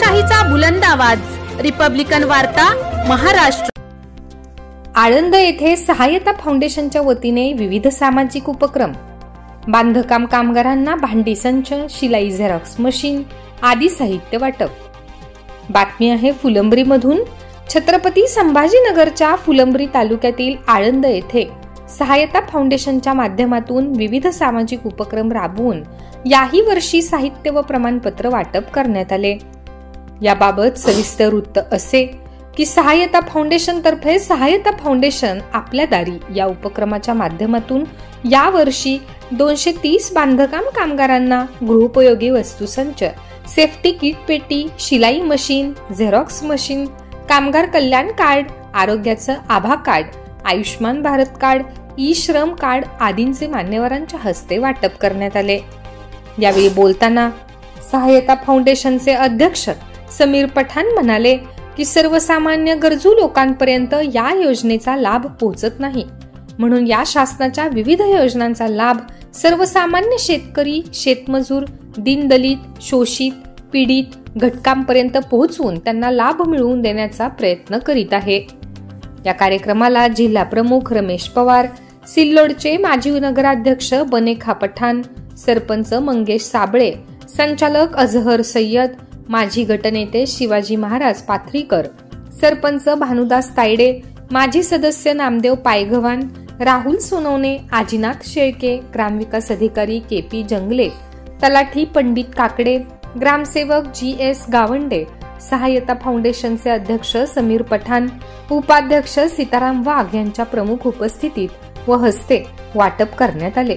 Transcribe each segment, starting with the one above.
लोकशाहीचा बुलंद आवाज, रिपब्लिकन वार्ता, महाराष्ट्र। आळंद येथे सहायता फाउंडेशनच्या वतीने विविध सामाजिक उपक्रम। बांधकाम कामगारांना भांडी संच, शिलाई झेरॉक्स मशीन आदी साहित्य वाटप। बातमी आहे फुलंब्री मधून। छत्रपती संभाजीनगरच्या फुलंब्री तालुक्यातील आळंद येथे सहायता फाउंडेशनच्या माध्यमातून विविध सामाजिक उपक्रम राबवून याही वर्षी साहित्य व प्रमाणपत्र वाटप करण्यात आले। याबाबत सविस्तर वृत्त असे की सहायता फाउंडेशन तर्फे सहायता फाउंडेशन आपल्या दारी या उपक्रमाच्या माध्यमातून या वर्षी 230 बांधकाम कामगारांना गृहोपयोगी वस्तू संच, सेफ्टी किट पेटी, शिलाई मशीन, झेरॉक्स मशीन, कामगार कल्याण कार्ड, आरोग्याचं Abha card, Ayushman Bharat card, e Shram card आदींचे मान्यवरांच्या हस्ते वाटप करण्यात आले। यावेळी बोलताना सहायता फाउंडेशनचे अध्यक्ष समीर पठाण म्हणाले की सर्वसामान्य गरजू लोकांपर्यंत या योजनेचा लाभ पोहोचत नाही, म्हणून या शासनाच्या विविध योजनांचा लाभ सर्वसामान्य शेतकरी, शेतमजूर, दीनदलित, शोषित, पीडित घटकांपर्यंत पोहोचवून त्यांना लाभ मिळवून देण्याचा प्रयत्न करीत आहे। या कार्यक्रमाला जिल्हा प्रमुख रमेश पवार, सिल्लोडचे माजी नगराध्यक्ष बनेखा पठाण, सरपंच मंगेश साबळे, संचालक अझहर सय्यद, माजी गटनेते शिवाजी महाराज पाथरीकर, सरपंच भानुदास तायडे, माजी सदस्य नामदेव पायगव्हाण, राहुल सोनवणे, आजीनाथ शेळके, ग्रामविकास अधिकारी केपी जंगले, तलाठी पंडित काकडे, ग्रामसेवक GS गावंडे, सहायता फाउंडेशनचे अध्यक्ष समीर पठाण, उपाध्यक्ष सीताराम वाघ यांच्या प्रमुख उपस्थितीत व हस्ते वाटप करण्यात आले।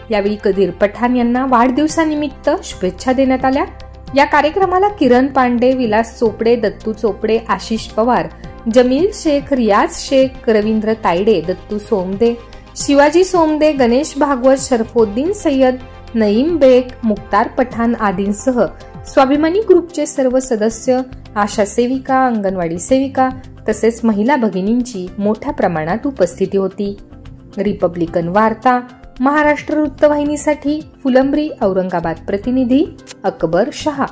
यावेळी कदीर पठाण यांना वाढदिवसानिमित्त शुभेच्छा देण्यात आल्या। या कार्यक्रमाला किरण पांडे, विलास चोपडे, दत्तू चोपडे, आशिष पवार, जमील शेख, रियाज शेख, रवींद्र तायडे, दत्तू सोमदे, शिवाजी सोमदे, गणेश भागवत, शरफोद्दीन सय्यद, नईम बेग, मुक्तार पठाण आदींसह स्वाभिमानी ग्रुपचे सर्व सदस्य, आशा सेविका, अंगणवाडी सेविका तसेच महिला भगिनींची मोठ्या प्रमाणात उपस्थिती होती। रिपब्लिकन वार्ता, महाराष्ट्र वृत्तवाहिनीसाठी फुलंब्री औरंगाबाद प्रतिनिधी अकबर शहा।